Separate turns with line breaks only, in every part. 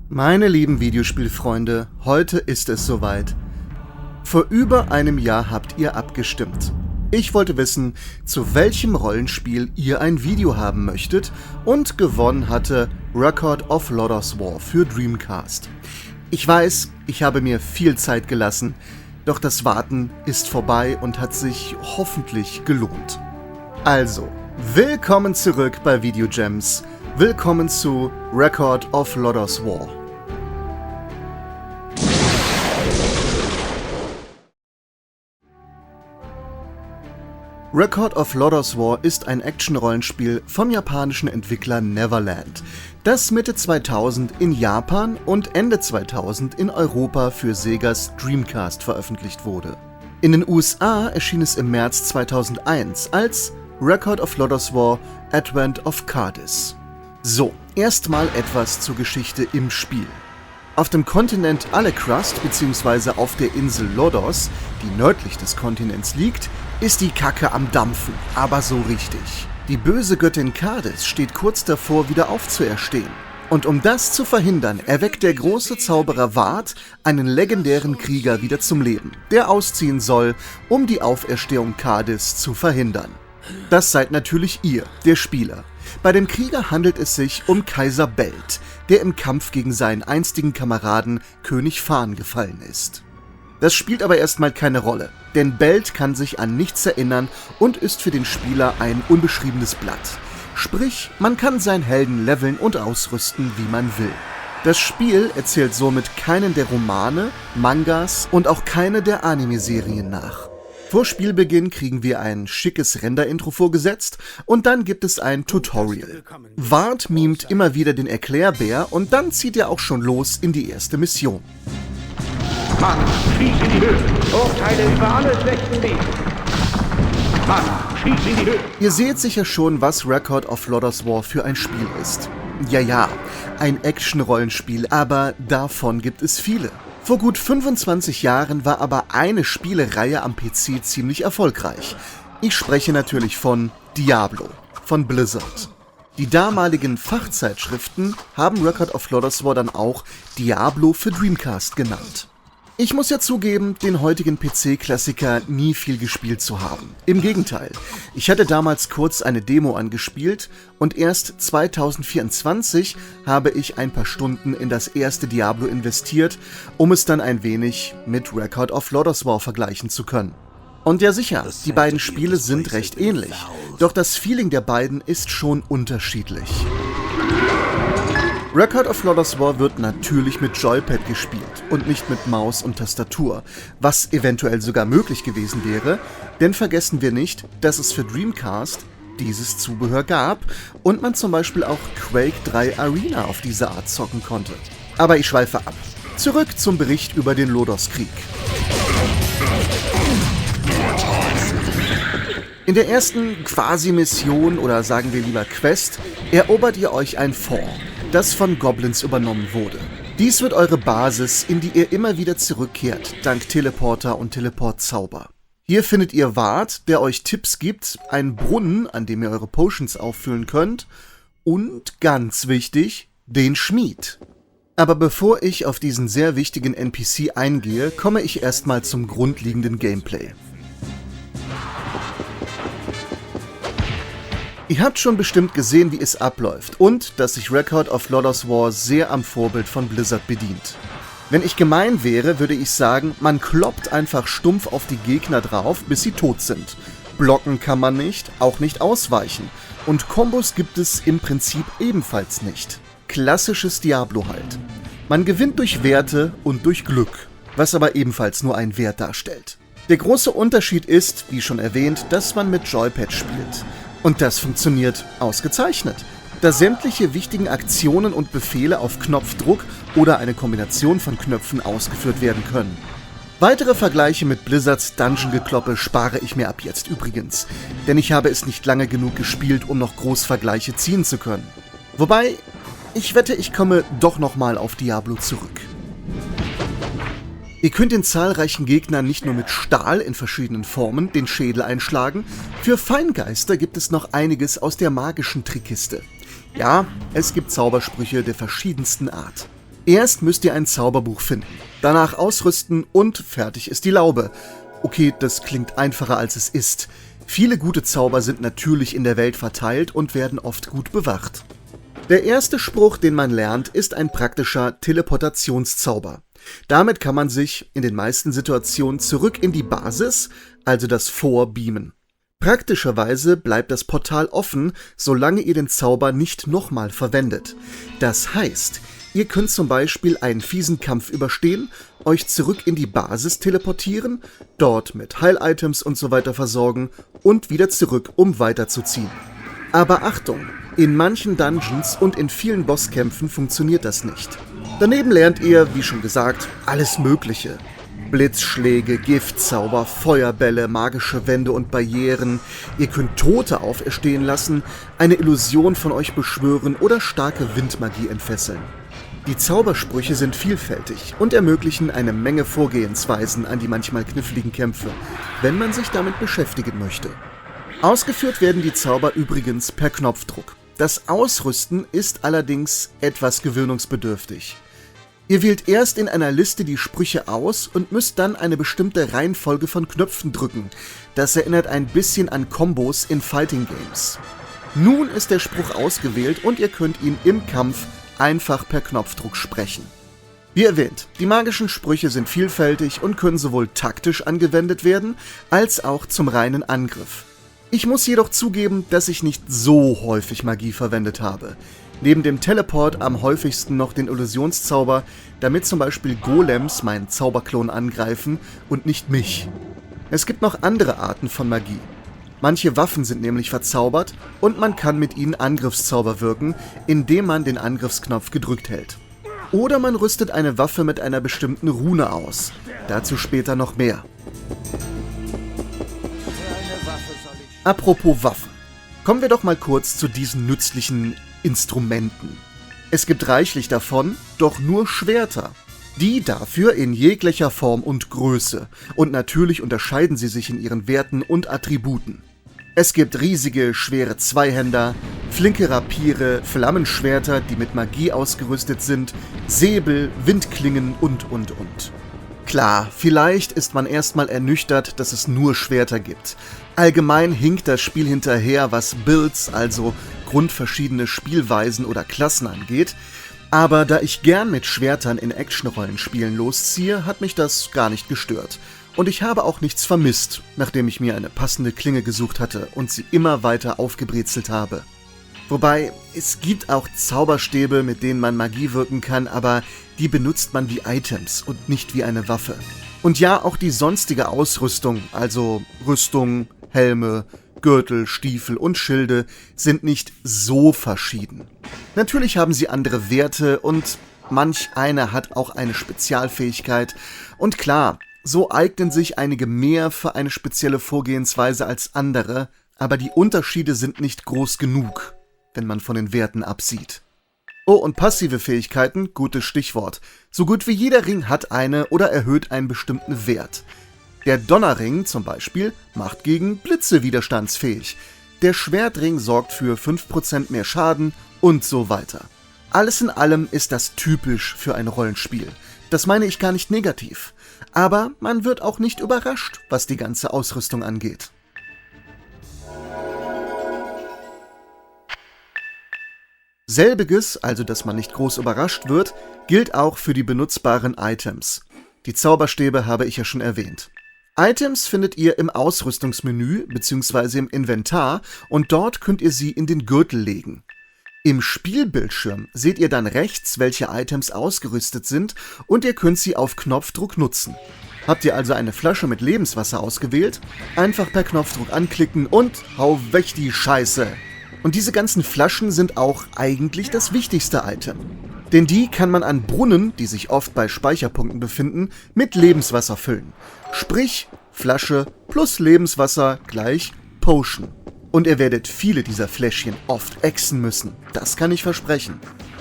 Meine lieben Videospielfreunde, heute ist es soweit. Vor über einem Jahr habt ihr abgestimmt. Ich wollte wissen, zu welchem Rollenspiel ihr ein Video haben möchtet, und gewonnen hatte Record of Lodoss War für Dreamcast. Ich weiß, ich habe mir viel Zeit gelassen, doch das Warten ist vorbei und hat sich hoffentlich gelohnt. Also, willkommen zurück bei VideoGems. Willkommen zu Record of Lodoss War. Record of Lodoss War ist ein Action-Rollenspiel vom japanischen Entwickler Neverland, das Mitte 2000 in Japan und Ende 2000 in Europa für Segas Dreamcast veröffentlicht wurde. In den USA erschien es im März 2001 als Record of Lodoss War Advent of Cardis. So, erstmal etwas zur Geschichte im Spiel. Auf dem Kontinent Alecrust bzw. auf der Insel Lodoss, die nördlich des Kontinents liegt, ist die Kacke am Dampfen, aber so richtig. Die böse Göttin Cardis steht kurz davor, wieder aufzuerstehen. Und um das zu verhindern, erweckt der große Zauberer Ward einen legendären Krieger wieder zum Leben, der ausziehen soll, um die Auferstehung Cardis zu verhindern. Das seid natürlich ihr, der Spieler. Bei dem Krieger handelt es sich um Kaiser Belt, der im Kampf gegen seinen einstigen Kameraden König Fan gefallen ist. Das spielt aber erstmal keine Rolle, denn Belt kann sich an nichts erinnern und ist für den Spieler ein unbeschriebenes Blatt. Sprich, man kann seinen Helden leveln und ausrüsten, wie man will. Das Spiel erzählt somit keinen der Romane, Mangas und auch keine der Anime-Serien nach. Vor Spielbeginn kriegen wir ein schickes Render-Intro vorgesetzt und dann gibt es ein Tutorial. Ward mimt immer wieder den Erklärbär und dann zieht er auch schon los in die erste Mission.
Mann, schieß in die Höhe. Urteile über alle schlechten Wege. Mann, schieß in die Höhe.
Ihr seht sicher schon, was Record of Lodoss War für ein Spiel ist. Ja, ein Action-Rollenspiel, aber davon gibt es viele. Vor gut 25 Jahren war aber eine Spielereihe am PC ziemlich erfolgreich. Ich spreche natürlich von Diablo, von Blizzard. Die damaligen Fachzeitschriften haben Record of Lodoss War dann auch Diablo für Dreamcast genannt. Ich muss ja zugeben, den heutigen PC-Klassiker nie viel gespielt zu haben. Im Gegenteil, ich hatte damals kurz eine Demo angespielt und erst 2024 habe ich ein paar Stunden in das erste Diablo investiert, um es dann ein wenig mit Record of Lodoss War vergleichen zu können. Und ja sicher, die beiden Spiele sind recht ähnlich, doch das Feeling der beiden ist schon unterschiedlich. Record of Lodoss War wird natürlich mit Joypad gespielt und nicht mit Maus und Tastatur, was eventuell sogar möglich gewesen wäre, denn vergessen wir nicht, dass es für Dreamcast dieses Zubehör gab und man zum Beispiel auch Quake 3 Arena auf diese Art zocken konnte. Aber ich schweife ab. Zurück zum Bericht über den Lodoss-Krieg. In der ersten Quasi-Mission oder sagen wir lieber Quest erobert ihr euch ein Fort, das von Goblins übernommen wurde. Dies wird eure Basis, in die ihr immer wieder zurückkehrt, dank Teleporter und Teleportzauber. Hier findet ihr Ward, der euch Tipps gibt, einen Brunnen, an dem ihr eure Potions auffüllen könnt und, ganz wichtig, den Schmied. Aber bevor ich auf diesen sehr wichtigen NPC eingehe, komme ich erstmal zum grundlegenden Gameplay. Ihr habt schon bestimmt gesehen, wie es abläuft und dass sich Record of Lodoss War sehr am Vorbild von Blizzard bedient. Wenn ich gemein wäre, würde ich sagen, man kloppt einfach stumpf auf die Gegner drauf, bis sie tot sind. Blocken kann man nicht, auch nicht ausweichen. Und Kombos gibt es im Prinzip ebenfalls nicht. Klassisches Diablo halt. Man gewinnt durch Werte und durch Glück, was aber ebenfalls nur einen Wert darstellt. Der große Unterschied ist, wie schon erwähnt, dass man mit Joypad spielt. Und das funktioniert ausgezeichnet, da sämtliche wichtigen Aktionen und Befehle auf Knopfdruck oder eine Kombination von Knöpfen ausgeführt werden können. Weitere Vergleiche mit Blizzards Dungeon-Gekloppe spare ich mir ab jetzt übrigens, denn ich habe es nicht lange genug gespielt, um noch groß Vergleiche ziehen zu können. Wobei, ich wette, ich komme doch nochmal auf Diablo zurück. Ihr könnt den zahlreichen Gegnern nicht nur mit Stahl in verschiedenen Formen den Schädel einschlagen, für Feingeister gibt es noch einiges aus der magischen Trickkiste. Ja, es gibt Zaubersprüche der verschiedensten Art. Erst müsst ihr ein Zauberbuch finden, danach ausrüsten und fertig ist die Laube. Okay, das klingt einfacher als es ist. Viele gute Zauber sind natürlich in der Welt verteilt und werden oft gut bewacht. Der erste Spruch, den man lernt, ist ein praktischer Teleportationszauber. Damit kann man sich in den meisten Situationen zurück in die Basis, also das Fort, beamen. Praktischerweise bleibt das Portal offen, solange ihr den Zauber nicht nochmal verwendet. Das heißt, ihr könnt zum Beispiel einen fiesen Kampf überstehen, euch zurück in die Basis teleportieren, dort mit Heil-Items und so weiter versorgen und wieder zurück, um weiterzuziehen. Aber Achtung! In manchen Dungeons und in vielen Bosskämpfen funktioniert das nicht. Daneben lernt ihr, wie schon gesagt, alles Mögliche. Blitzschläge, Giftzauber, Feuerbälle, magische Wände und Barrieren. Ihr könnt Tote auferstehen lassen, eine Illusion von euch beschwören oder starke Windmagie entfesseln. Die Zaubersprüche sind vielfältig und ermöglichen eine Menge Vorgehensweisen an die manchmal kniffligen Kämpfe, wenn man sich damit beschäftigen möchte. Ausgeführt werden die Zauber übrigens per Knopfdruck. Das Ausrüsten ist allerdings etwas gewöhnungsbedürftig. Ihr wählt erst in einer Liste die Sprüche aus und müsst dann eine bestimmte Reihenfolge von Knöpfen drücken. Das erinnert ein bisschen an Kombos in Fighting Games. Nun ist der Spruch ausgewählt und ihr könnt ihn im Kampf einfach per Knopfdruck sprechen. Wie erwähnt, die magischen Sprüche sind vielfältig und können sowohl taktisch angewendet werden, als auch zum reinen Angriff. Ich muss jedoch zugeben, dass ich nicht so häufig Magie verwendet habe. Neben dem Teleport am häufigsten noch den Illusionszauber, damit zum Beispiel Golems meinen Zauberklon angreifen und nicht mich. Es gibt noch andere Arten von Magie. Manche Waffen sind nämlich verzaubert und man kann mit ihnen Angriffszauber wirken, indem man den Angriffsknopf gedrückt hält. Oder man rüstet eine Waffe mit einer bestimmten Rune aus. Dazu später noch mehr. Apropos Waffen. Kommen wir doch mal kurz zu diesen nützlichen Instrumenten. Es gibt reichlich davon, doch nur Schwerter. Die dafür in jeglicher Form und Größe. Und natürlich unterscheiden sie sich in ihren Werten und Attributen. Es gibt riesige, schwere Zweihänder, flinke Rapiere, Flammenschwerter, die mit Magie ausgerüstet sind, Säbel, Windklingen und. Klar, vielleicht ist man erstmal ernüchtert, dass es nur Schwerter gibt. Allgemein hinkt das Spiel hinterher, was Builds, also grundverschiedene Spielweisen oder Klassen angeht. Aber da ich gern mit Schwertern in Action-Rollenspielen losziehe, hat mich das gar nicht gestört. Und ich habe auch nichts vermisst, nachdem ich mir eine passende Klinge gesucht hatte und sie immer weiter aufgebrezelt habe. Wobei, es gibt auch Zauberstäbe, mit denen man Magie wirken kann, aber die benutzt man wie Items und nicht wie eine Waffe. Und ja, auch die sonstige Ausrüstung, also Rüstung, Helme, Gürtel, Stiefel und Schilde, sind nicht so verschieden. Natürlich haben sie andere Werte und manch einer hat auch eine Spezialfähigkeit. Und klar, so eignen sich einige mehr für eine spezielle Vorgehensweise als andere, aber die Unterschiede sind nicht groß genug, wenn man von den Werten absieht. Oh, und passive Fähigkeiten, gutes Stichwort. So gut wie jeder Ring hat eine oder erhöht einen bestimmten Wert. Der Donnerring zum Beispiel macht gegen Blitze widerstandsfähig. Der Schwertring sorgt für 5% mehr Schaden und so weiter. Alles in allem ist das typisch für ein Rollenspiel. Das meine ich gar nicht negativ. Aber man wird auch nicht überrascht, was die ganze Ausrüstung angeht. Selbiges, also dass man nicht groß überrascht wird, gilt auch für die benutzbaren Items. Die Zauberstäbe habe ich ja schon erwähnt. Items findet ihr im Ausrüstungsmenü bzw. im Inventar und dort könnt ihr sie in den Gürtel legen. Im Spielbildschirm seht ihr dann rechts, welche Items ausgerüstet sind und ihr könnt sie auf Knopfdruck nutzen. Habt ihr also eine Flasche mit Lebenswasser ausgewählt? Einfach per Knopfdruck anklicken und hau weg die Scheiße! Und diese ganzen Flaschen sind auch eigentlich das wichtigste Item. Denn die kann man an Brunnen, die sich oft bei Speicherpunkten befinden, mit Lebenswasser füllen. Sprich, Flasche plus Lebenswasser gleich Potion. Und ihr werdet viele dieser Fläschchen oft ächzen müssen. Das kann ich versprechen.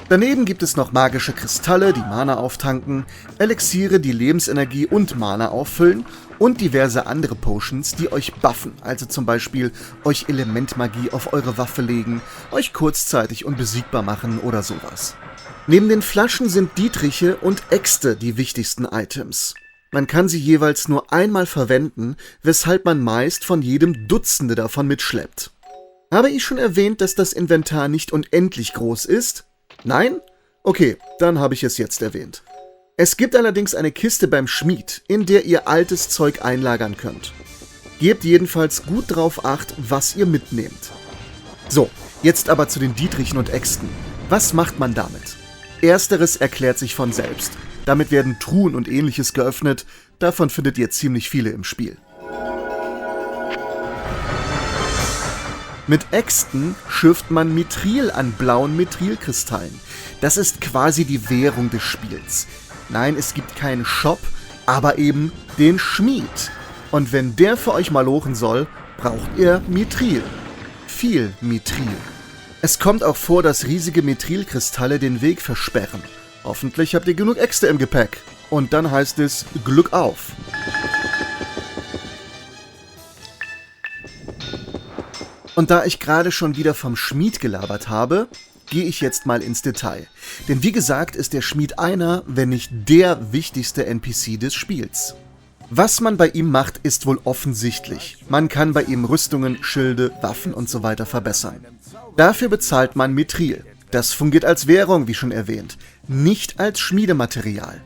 Daneben gibt es noch magische Kristalle, die Mana auftanken, Elixiere, die Lebensenergie und Mana auffüllen und diverse andere Potions, die euch buffen, also zum Beispiel euch Elementmagie auf eure Waffe legen, euch kurzzeitig unbesiegbar machen oder sowas. Neben den Flaschen sind Dietriche und Äxte die wichtigsten Items. Man kann sie jeweils nur einmal verwenden, weshalb man meist von jedem Dutzende davon mitschleppt. Habe ich schon erwähnt, dass das Inventar nicht unendlich groß ist? Nein? Okay, dann habe ich es jetzt erwähnt. Es gibt allerdings eine Kiste beim Schmied, in der ihr altes Zeug einlagern könnt. Gebt jedenfalls gut drauf Acht, was ihr mitnehmt. So, jetzt aber zu den Dietrichen und Äxten. Was macht man damit? Ersteres erklärt sich von selbst. Damit werden Truhen und ähnliches geöffnet, davon findet ihr ziemlich viele im Spiel. Mit Äxten schürft man Mithril an blauen Mithrilkristallen. Das ist quasi die Währung des Spiels. Nein, es gibt keinen Shop, aber eben den Schmied. Und wenn der für euch malochen soll, braucht ihr Mithril. Viel Mithril. Es kommt auch vor, dass riesige Mithrilkristalle den Weg versperren. Hoffentlich habt ihr genug Äxte im Gepäck. Und dann heißt es Glück auf. Und da ich gerade schon wieder vom Schmied gelabert habe, gehe ich jetzt mal ins Detail. Denn wie gesagt, ist der Schmied einer, wenn nicht der wichtigste NPC des Spiels. Was man bei ihm macht, ist wohl offensichtlich. Man kann bei ihm Rüstungen, Schilde, Waffen und so weiter verbessern. Dafür bezahlt man Mithril. Das fungiert als Währung, wie schon erwähnt, nicht als Schmiedematerial.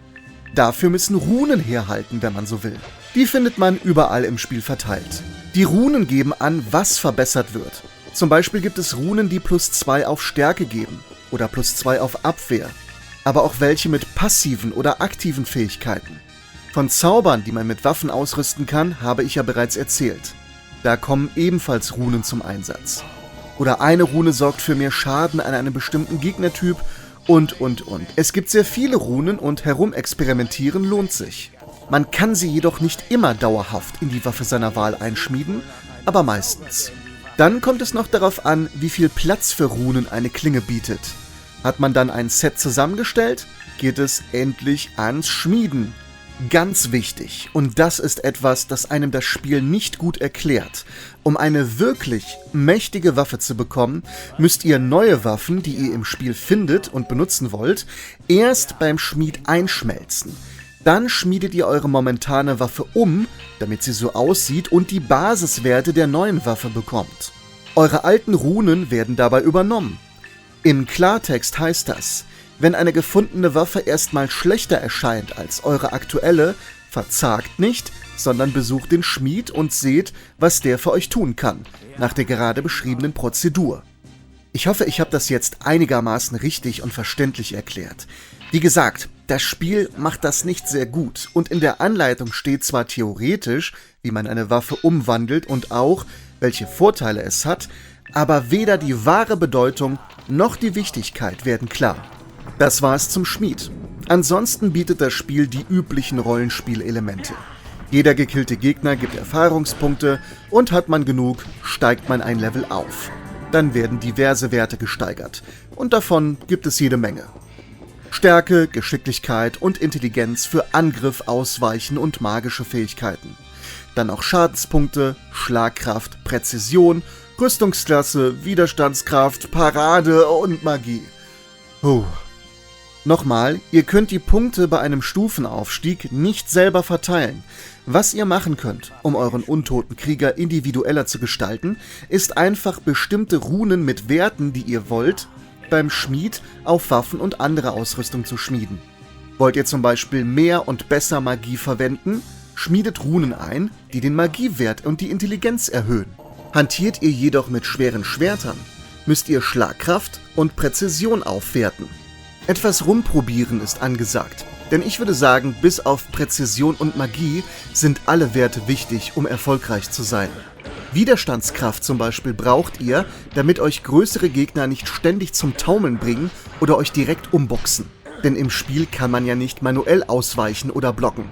Dafür müssen Runen herhalten, wenn man so will. Die findet man überall im Spiel verteilt. Die Runen geben an, was verbessert wird. Zum Beispiel gibt es Runen, die +2 auf Stärke geben oder +2 auf Abwehr, aber auch welche mit passiven oder aktiven Fähigkeiten. Von Zaubern, die man mit Waffen ausrüsten kann, habe ich ja bereits erzählt. Da kommen ebenfalls Runen zum Einsatz. Oder eine Rune sorgt für mehr Schaden an einem bestimmten Gegnertyp und. Es gibt sehr viele Runen und herumexperimentieren lohnt sich. Man kann sie jedoch nicht immer dauerhaft in die Waffe seiner Wahl einschmieden, aber meistens. Dann kommt es noch darauf an, wie viel Platz für Runen eine Klinge bietet. Hat man dann ein Set zusammengestellt, geht es endlich ans Schmieden. Ganz wichtig, und das ist etwas, das einem das Spiel nicht gut erklärt. Um eine wirklich mächtige Waffe zu bekommen, müsst ihr neue Waffen, die ihr im Spiel findet und benutzen wollt, erst beim Schmied einschmelzen. Dann schmiedet ihr eure momentane Waffe um, damit sie so aussieht und die Basiswerte der neuen Waffe bekommt. Eure alten Runen werden dabei übernommen. Im Klartext heißt das: Wenn eine gefundene Waffe erstmal schlechter erscheint als eure aktuelle, verzagt nicht, sondern besucht den Schmied und seht, was der für euch tun kann, nach der gerade beschriebenen Prozedur. Ich hoffe, ich habe das jetzt einigermaßen richtig und verständlich erklärt. Wie gesagt, das Spiel macht das nicht sehr gut und in der Anleitung steht zwar theoretisch, wie man eine Waffe umwandelt und auch, welche Vorteile es hat, aber weder die wahre Bedeutung noch die Wichtigkeit werden klar. Das war es zum Schmied. Ansonsten bietet das Spiel die üblichen Rollenspielelemente. Jeder gekillte Gegner gibt Erfahrungspunkte und hat man genug, steigt man ein Level auf. Dann werden diverse Werte gesteigert und davon gibt es jede Menge. Stärke, Geschicklichkeit und Intelligenz für Angriff, Ausweichen und magische Fähigkeiten. Dann auch Schadenspunkte, Schlagkraft, Präzision, Rüstungsklasse, Widerstandskraft, Parade und Magie. Nochmal, ihr könnt die Punkte bei einem Stufenaufstieg nicht selber verteilen. Was ihr machen könnt, um euren untoten Krieger individueller zu gestalten, ist einfach bestimmte Runen mit Werten, die ihr wollt, beim Schmied auf Waffen und andere Ausrüstung zu schmieden. Wollt ihr zum Beispiel mehr und besser Magie verwenden, schmiedet Runen ein, die den Magiewert und die Intelligenz erhöhen. Hantiert ihr jedoch mit schweren Schwertern, müsst ihr Schlagkraft und Präzision aufwerten. Etwas rumprobieren ist angesagt, denn ich würde sagen, bis auf Präzision und Magie sind alle Werte wichtig, um erfolgreich zu sein. Widerstandskraft zum Beispiel braucht ihr, damit euch größere Gegner nicht ständig zum Taumeln bringen oder euch direkt umboxen. Denn im Spiel kann man ja nicht manuell ausweichen oder blocken.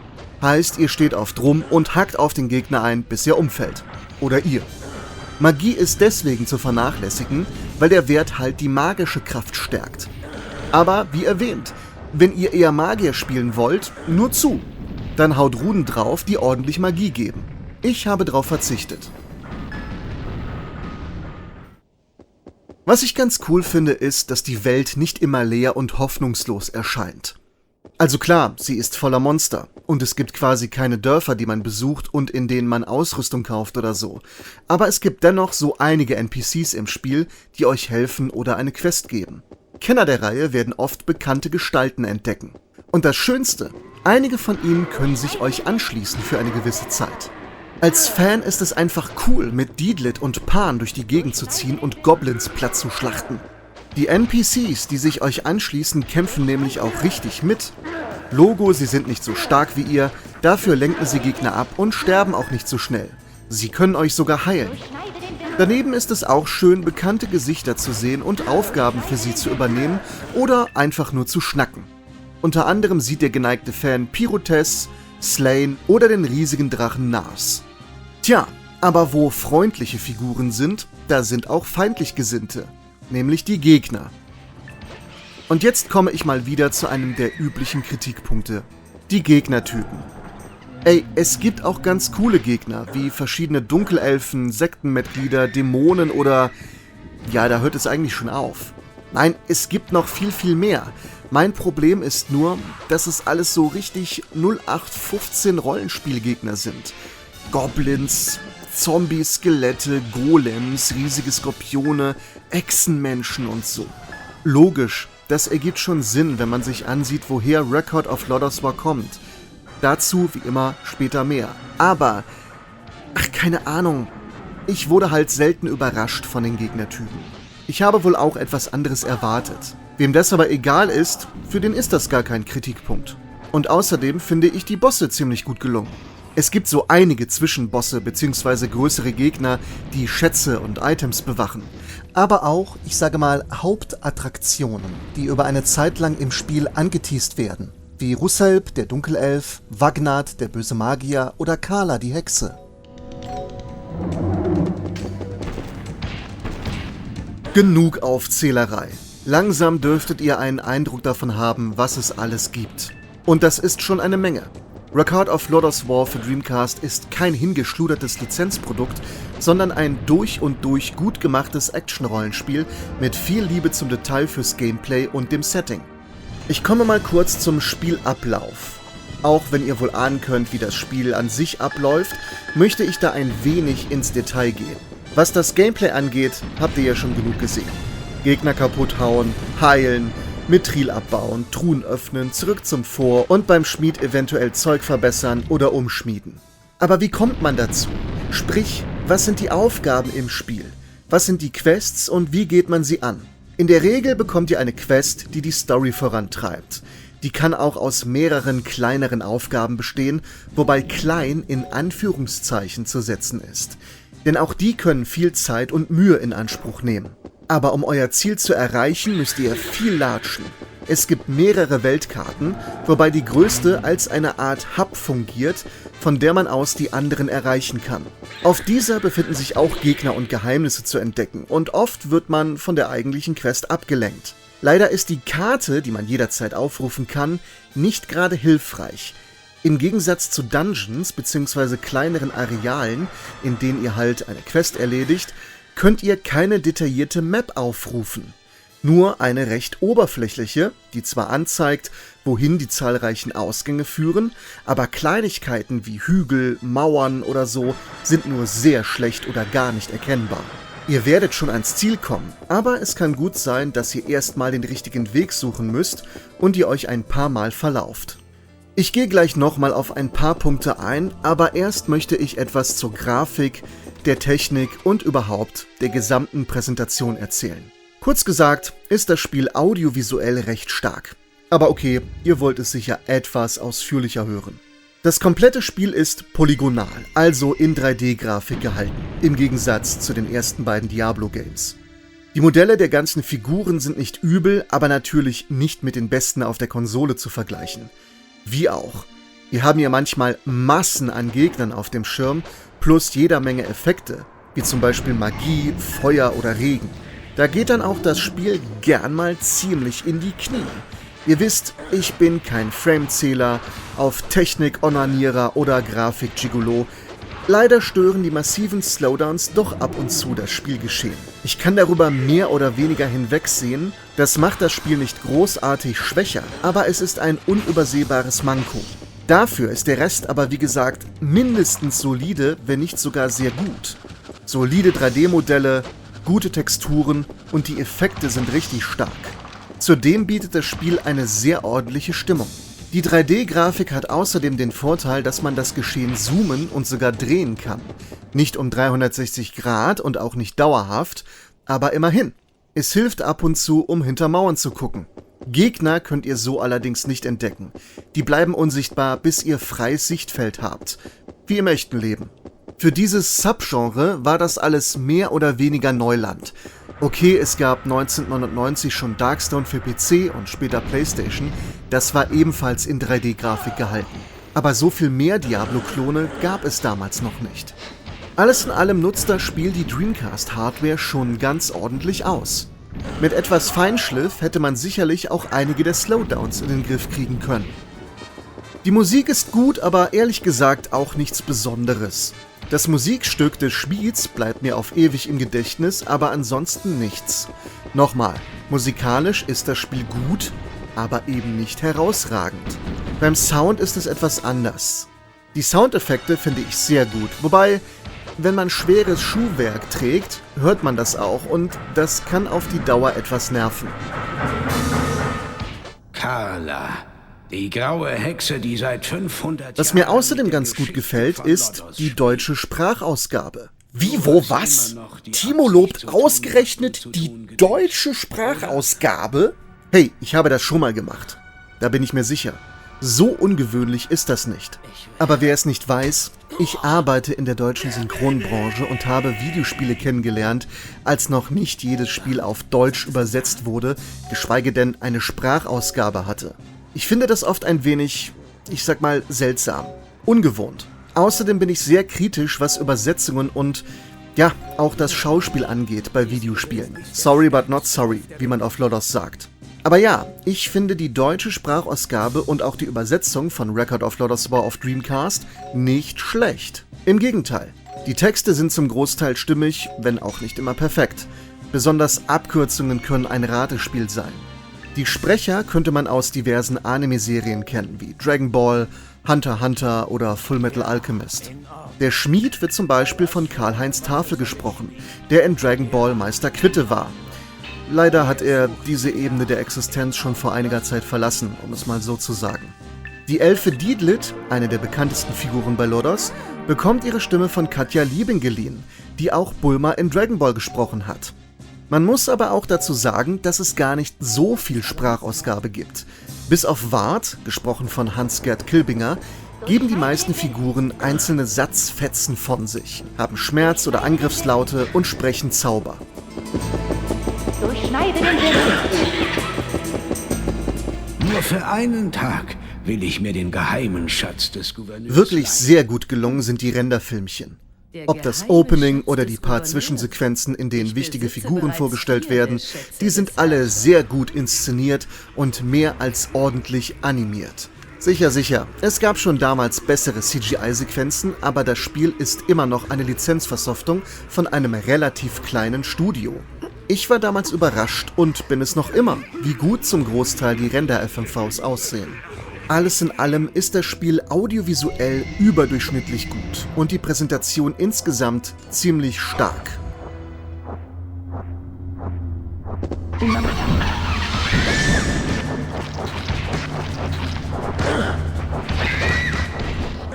Heißt, ihr steht auf Drum und hackt auf den Gegner ein, bis er umfällt. Oder ihr. Magie ist deswegen zu vernachlässigen, weil der Wert halt die magische Kraft stärkt. Aber wie erwähnt, wenn ihr eher Magier spielen wollt, nur zu. Dann haut Runen drauf, die ordentlich Magie geben. Ich habe drauf verzichtet. Was ich ganz cool finde, ist, dass die Welt nicht immer leer und hoffnungslos erscheint. Also klar, sie ist voller Monster und es gibt quasi keine Dörfer, die man besucht und in denen man Ausrüstung kauft oder so. Aber es gibt dennoch so einige NPCs im Spiel, die euch helfen oder eine Quest geben. Kenner der Reihe werden oft bekannte Gestalten entdecken. Und das Schönste, einige von ihnen können sich euch anschließen für eine gewisse Zeit. Als Fan ist es einfach cool, mit Deedlit und Pan durch die Gegend zu ziehen und Goblins platt zu schlachten. Die NPCs, die sich euch anschließen, kämpfen nämlich auch richtig mit. Logo, sie sind nicht so stark wie ihr, dafür lenken sie Gegner ab und sterben auch nicht so schnell. Sie können euch sogar heilen. Daneben ist es auch schön, bekannte Gesichter zu sehen und Aufgaben für sie zu übernehmen oder einfach nur zu schnacken. Unter anderem sieht der geneigte Fan Pyrotess, Slain oder den riesigen Drachen Nars. Tja, aber wo freundliche Figuren sind, da sind auch feindlich Gesinnte, nämlich die Gegner. Und jetzt komme ich mal wieder zu einem der üblichen Kritikpunkte: die Gegnertypen. Ey, es gibt auch ganz coole Gegner, wie verschiedene Dunkelelfen, Sektenmitglieder, Dämonen oder... Ja, da hört es eigentlich schon auf. Nein, es gibt noch viel, viel mehr. Mein Problem ist nur, dass es alles so richtig 0815 Rollenspielgegner sind. Goblins, Zombies, Skelette, Golems, riesige Skorpione, Echsenmenschen und so. Logisch, das ergibt schon Sinn, wenn man sich ansieht, woher Record of Lodoss War kommt. Dazu, wie immer, später mehr. Aber, keine Ahnung, ich wurde halt selten überrascht von den Gegnertypen. Ich habe wohl auch etwas anderes erwartet. Wem das aber egal ist, für den ist das gar kein Kritikpunkt. Und außerdem finde ich die Bosse ziemlich gut gelungen. Es gibt so einige Zwischenbosse bzw. größere Gegner, die Schätze und Items bewachen. Aber auch, ich sage mal, Hauptattraktionen, die über eine Zeit lang im Spiel angeteast werden. Wie Russelb, der Dunkelelf, Vagnat, der böse Magier oder Kala, die Hexe. Genug Aufzählerei. Langsam dürftet ihr einen Eindruck davon haben, was es alles gibt. Und das ist schon eine Menge. Record of Lodoss War für Dreamcast ist kein hingeschludertes Lizenzprodukt, sondern ein durch und durch gut gemachtes Action-Rollenspiel mit viel Liebe zum Detail fürs Gameplay und dem Setting. Ich komme mal kurz zum Spielablauf. Auch wenn ihr wohl ahnen könnt, wie das Spiel an sich abläuft, möchte ich da ein wenig ins Detail gehen. Was das Gameplay angeht, habt ihr ja schon genug gesehen. Gegner kaputt hauen, heilen, Mithril abbauen, Truhen öffnen, zurück zum Vor und beim Schmied eventuell Zeug verbessern oder umschmieden. Aber wie kommt man dazu? Sprich, was sind die Aufgaben im Spiel? Was sind die Quests und wie geht man sie an? In der Regel bekommt ihr eine Quest, die die Story vorantreibt. Die kann auch aus mehreren kleineren Aufgaben bestehen, wobei klein in Anführungszeichen zu setzen ist. Denn auch die können viel Zeit und Mühe in Anspruch nehmen. Aber um euer Ziel zu erreichen, müsst ihr viel latschen. Es gibt mehrere Weltkarten, wobei die größte als eine Art Hub fungiert, von der man aus die anderen erreichen kann. Auf dieser befinden sich auch Gegner und Geheimnisse zu entdecken und oft wird man von der eigentlichen Quest abgelenkt. Leider ist die Karte, die man jederzeit aufrufen kann, nicht gerade hilfreich. Im Gegensatz zu Dungeons bzw. kleineren Arealen, in denen ihr halt eine Quest erledigt, könnt ihr keine detaillierte Map aufrufen. Nur eine recht oberflächliche, die zwar anzeigt, wohin die zahlreichen Ausgänge führen, aber Kleinigkeiten wie Hügel, Mauern oder so sind nur sehr schlecht oder gar nicht erkennbar. Ihr werdet schon ans Ziel kommen, aber es kann gut sein, dass ihr erstmal den richtigen Weg suchen müsst und ihr euch ein paar Mal verlauft. Ich gehe gleich nochmal auf ein paar Punkte ein, aber erst möchte ich etwas zur Grafik, der Technik und überhaupt der gesamten Präsentation erzählen. Kurz gesagt ist das Spiel audiovisuell recht stark. Aber okay, ihr wollt es sicher etwas ausführlicher hören. Das komplette Spiel ist polygonal, also in 3D-Grafik gehalten, im Gegensatz zu den ersten beiden Diablo-Games. Die Modelle der ganzen Figuren sind nicht übel, aber natürlich nicht mit den besten auf der Konsole zu vergleichen. Wie auch. Wir haben ja manchmal Massen an Gegnern auf dem Schirm, plus jeder Menge Effekte, wie zum Beispiel Magie, Feuer oder Regen. Da geht dann auch das Spiel gern mal ziemlich in die Knie. Ihr wisst, ich bin kein Framezähler, auf Technik-Onanierer oder Grafik-Gigolo. Leider stören die massiven Slowdowns doch ab und zu das Spielgeschehen. Ich kann darüber mehr oder weniger hinwegsehen, das macht das Spiel nicht großartig schwächer, aber es ist ein unübersehbares Manko. Dafür ist der Rest aber wie gesagt mindestens solide, wenn nicht sogar sehr gut. Solide 3D-Modelle, gute Texturen und die Effekte sind richtig stark. Zudem bietet das Spiel eine sehr ordentliche Stimmung. Die 3D-Grafik hat außerdem den Vorteil, dass man das Geschehen zoomen und sogar drehen kann. Nicht um 360 Grad und auch nicht dauerhaft, aber immerhin. Es hilft ab und zu, um hinter Mauern zu gucken. Gegner könnt ihr so allerdings nicht entdecken. Die bleiben unsichtbar, bis ihr freies Sichtfeld habt. Wie im echten Leben. Für dieses Subgenre war das alles mehr oder weniger Neuland. Okay, es gab 1999 schon Darkstone für PC und später PlayStation, das war ebenfalls in 3D-Grafik gehalten. Aber so viel mehr Diablo-Klone gab es damals noch nicht. Alles in allem nutzt das Spiel die Dreamcast-Hardware schon ganz ordentlich aus. Mit etwas Feinschliff hätte man sicherlich auch einige der Slowdowns in den Griff kriegen können. Die Musik ist gut, aber ehrlich gesagt auch nichts Besonderes. Das Musikstück des Spiels bleibt mir auf ewig im Gedächtnis, aber ansonsten nichts. Nochmal, musikalisch ist das Spiel gut, aber eben nicht herausragend. Beim Sound ist es etwas anders. Die Soundeffekte finde ich sehr gut, wobei, wenn man schweres Schuhwerk trägt, hört man das auch und das kann auf die Dauer etwas nerven.
Carla, die graue Hexe, die seit 500
Was mir außerdem ganz gut gefällt, ist die deutsche Sprachausgabe. Wie, wo, was? Timo lobt ausgerechnet die deutsche Sprachausgabe? Hey, ich habe das schon mal gemacht. Da bin ich mir sicher. So ungewöhnlich ist das nicht. Aber wer es nicht weiß, ich arbeite in der deutschen Synchronbranche und habe Videospiele kennengelernt, als noch nicht jedes Spiel auf Deutsch übersetzt wurde, geschweige denn eine Sprachausgabe hatte. Ich finde das oft ein wenig, ich sag mal, seltsam, ungewohnt. Außerdem bin ich sehr kritisch, was Übersetzungen und, ja, auch das Schauspiel angeht bei Videospielen. Sorry but not sorry, wie man auf Lodos sagt. Aber ja, ich finde die deutsche Sprachausgabe und auch die Übersetzung von Record of Lodoss War auf Dreamcast nicht schlecht. Im Gegenteil, die Texte sind zum Großteil stimmig, wenn auch nicht immer perfekt. Besonders Abkürzungen können ein Ratespiel sein. Die Sprecher könnte man aus diversen Anime-Serien kennen, wie Dragon Ball, Hunter x Hunter oder Fullmetal Alchemist. Der Schmied wird zum Beispiel von Karl-Heinz Tafel gesprochen, der in Dragon Ball Meister Quitte war. Leider hat er diese Ebene der Existenz schon vor einiger Zeit verlassen, um es mal so zu sagen. Die Elfe Diedlit, eine der bekanntesten Figuren bei Lodos, bekommt ihre Stimme von Katja Liebing geliehen, die auch Bulma in Dragon Ball gesprochen hat. Man muss aber auch dazu sagen, dass es gar nicht so viel Sprachausgabe gibt. Bis auf Wart, gesprochen von Hans-Gerd Kilbinger, geben die meisten Figuren einzelne Satzfetzen von sich, haben Schmerz- oder Angriffslaute und sprechen Zauber.
Durchschneide den Wirbel.
Nur für einen Tag will ich mir den geheimen Schatz des Gouverneurs...
Wirklich sehr gut gelungen sind die Renderfilmchen. Ob das Opening oder die paar Zwischensequenzen, in denen wichtige Figuren vorgestellt werden, die sind alle sehr gut inszeniert und mehr als ordentlich animiert. Sicher, sicher, es gab schon damals bessere CGI-Sequenzen, aber das Spiel ist immer noch eine Lizenzversoftung von einem relativ kleinen Studio. Ich war damals überrascht und bin es noch immer, wie gut zum Großteil die Render-FMVs aussehen. Alles in allem ist das Spiel audiovisuell überdurchschnittlich gut und die Präsentation insgesamt ziemlich stark.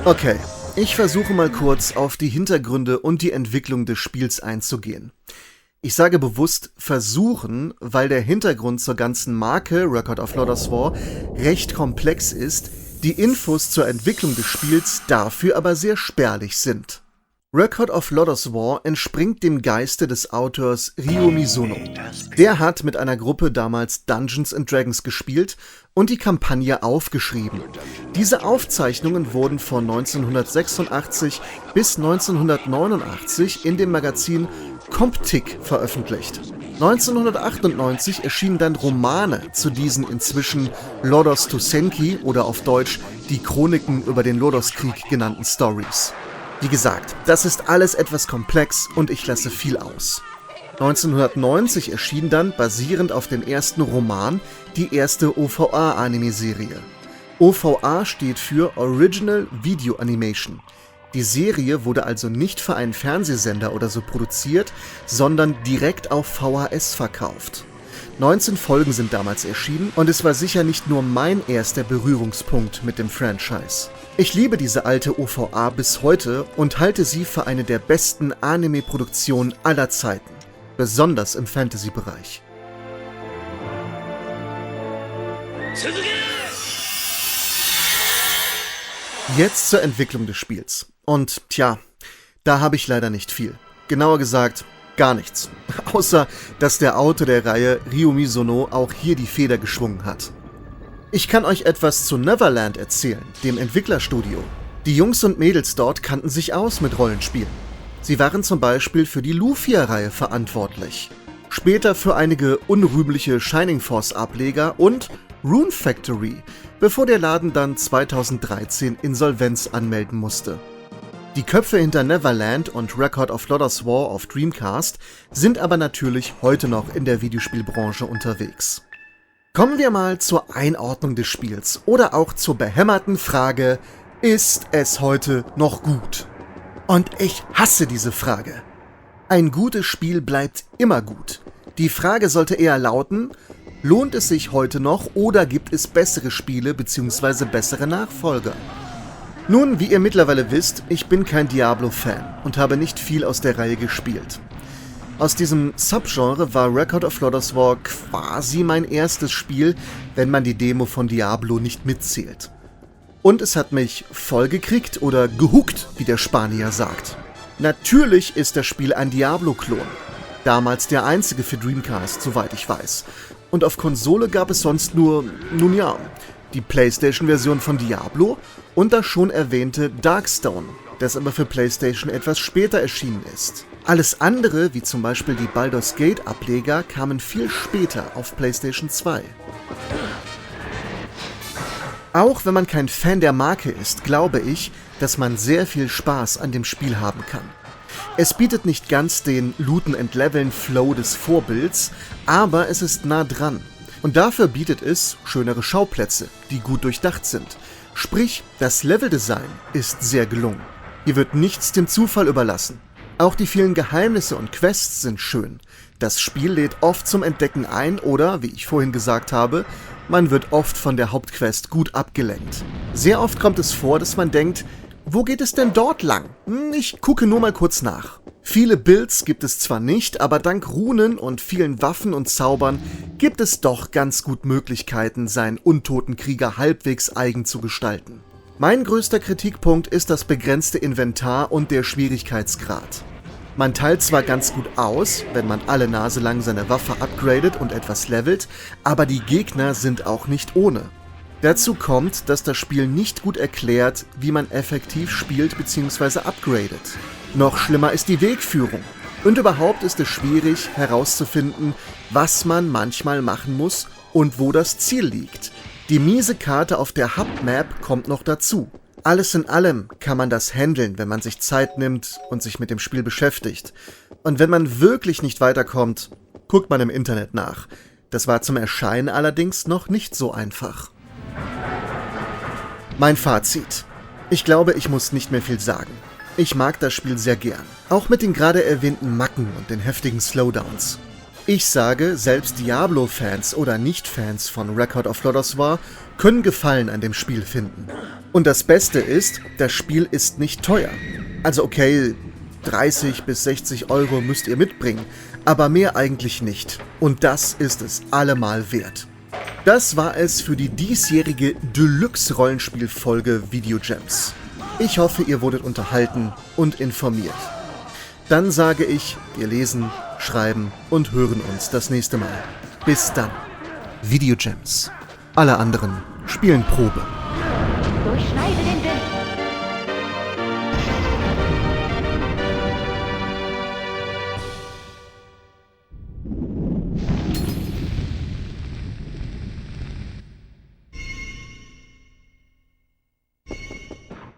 Okay, ich versuche mal kurz auf die Hintergründe und die Entwicklung des Spiels einzugehen. Ich sage bewusst versuchen, weil der Hintergrund zur ganzen Marke Record of Lodoss War recht komplex ist, die Infos zur Entwicklung des Spiels dafür aber sehr spärlich sind. Record of Lodoss War entspringt dem Geiste des Autors Ryo Mizuno. Der hat mit einer Gruppe damals Dungeons & Dragons gespielt und die Kampagne aufgeschrieben. Diese Aufzeichnungen wurden von 1986 bis 1989 in dem Magazin Comptic veröffentlicht. 1998 erschienen dann Romane zu diesen inzwischen Lodos to Senki oder auf Deutsch die Chroniken über den Lodoss-Krieg genannten Stories. Wie gesagt, das ist alles etwas komplex und ich lasse viel aus. 1990 erschien dann, basierend auf dem ersten Roman, die erste OVA-Anime-Serie. OVA steht für Original Video Animation. Die Serie wurde also nicht für einen Fernsehsender oder so produziert, sondern direkt auf VHS verkauft. 19 Folgen sind damals erschienen und es war sicher nicht nur mein erster Berührungspunkt mit dem Franchise. Ich liebe diese alte OVA bis heute und halte sie für eine der besten Anime-Produktionen aller Zeiten, besonders im Fantasy-Bereich. Jetzt zur Entwicklung des Spiels. Und tja, da habe ich leider nicht viel. Genauer gesagt, gar nichts. Außer, dass der Autor der Reihe, Ryo Misono, auch hier die Feder geschwungen hat. Ich kann euch etwas zu Neverland erzählen, dem Entwicklerstudio. Die Jungs und Mädels dort kannten sich aus mit Rollenspielen. Sie waren zum Beispiel für die Lufia-Reihe verantwortlich. Später für einige unrühmliche Shining Force-Ableger und Rune Factory, bevor der Laden dann 2013 Insolvenz anmelden musste. Die Köpfe hinter Neverland und Record of Lodoss War auf Dreamcast sind aber natürlich heute noch in der Videospielbranche unterwegs. Kommen wir mal zur Einordnung des Spiels oder auch zur behämmerten Frage, ist es heute noch gut? Und ich hasse diese Frage. Ein gutes Spiel bleibt immer gut. Die Frage sollte eher lauten, lohnt es sich heute noch oder gibt es bessere Spiele bzw. bessere Nachfolger? Nun, wie ihr mittlerweile wisst, ich bin kein Diablo-Fan und habe nicht viel aus der Reihe gespielt. Aus diesem Subgenre war Record of Lodoss War quasi mein erstes Spiel, wenn man die Demo von Diablo nicht mitzählt. Und es hat mich vollgekriegt oder gehuckt, wie der Spanier sagt. Natürlich ist das Spiel ein Diablo-Klon. Damals der einzige für Dreamcast, soweit ich weiß. Und auf Konsole gab es sonst nur, nun ja, die PlayStation-Version von Diablo und das schon erwähnte Darkstone, das aber für PlayStation etwas später erschienen ist. Alles andere, wie zum Beispiel die Baldur's Gate-Ableger, kamen viel später auf PlayStation 2. Auch wenn man kein Fan der Marke ist, glaube ich, dass man sehr viel Spaß an dem Spiel haben kann. Es bietet nicht ganz den Looten-and-Leveln-Flow des Vorbilds, aber es ist nah dran. Und dafür bietet es schönere Schauplätze, die gut durchdacht sind. Sprich, das Leveldesign ist sehr gelungen. Hier wird nichts dem Zufall überlassen. Auch die vielen Geheimnisse und Quests sind schön. Das Spiel lädt oft zum Entdecken ein oder, wie ich vorhin gesagt habe, man wird oft von der Hauptquest gut abgelenkt. Sehr oft kommt es vor, dass man denkt, wo geht es denn dort lang? Ich gucke nur mal kurz nach. Viele Builds gibt es zwar nicht, aber dank Runen und vielen Waffen und Zaubern gibt es doch ganz gut Möglichkeiten, seinen untoten Krieger halbwegs eigen zu gestalten. Mein größter Kritikpunkt ist das begrenzte Inventar und der Schwierigkeitsgrad. Man teilt zwar ganz gut aus, wenn man alle Nase lang seine Waffe upgradet und etwas levelt, aber die Gegner sind auch nicht ohne. Dazu kommt, dass das Spiel nicht gut erklärt, wie man effektiv spielt bzw. upgradet. Noch schlimmer ist die Wegführung. Und überhaupt ist es schwierig herauszufinden, was man manchmal machen muss und wo das Ziel liegt. Die miese Karte auf der Hub-Map kommt noch dazu. Alles in allem kann man das handeln, wenn man sich Zeit nimmt und sich mit dem Spiel beschäftigt. Und wenn man wirklich nicht weiterkommt, guckt man im Internet nach. Das war zum Erscheinen allerdings noch nicht so einfach. Mein Fazit. Ich glaube, ich muss nicht mehr viel sagen. Ich mag das Spiel sehr gern. Auch mit den gerade erwähnten Macken und den heftigen Slowdowns. Ich sage, selbst Diablo-Fans oder Nicht-Fans von Record of Lodoss War können Gefallen an dem Spiel finden. Und das Beste ist, das Spiel ist nicht teuer. Also okay, 30 bis 60 Euro müsst ihr mitbringen, aber mehr eigentlich nicht. Und das ist es allemal wert. Das war es für die diesjährige Deluxe-Rollenspielfolge Video Gems. Ich hoffe, ihr wurdet unterhalten und informiert. Dann sage ich, wir lesen, schreiben und hören uns das nächste Mal. Bis dann. Video Gems. Alle anderen spielen Probe.
Durchschneide den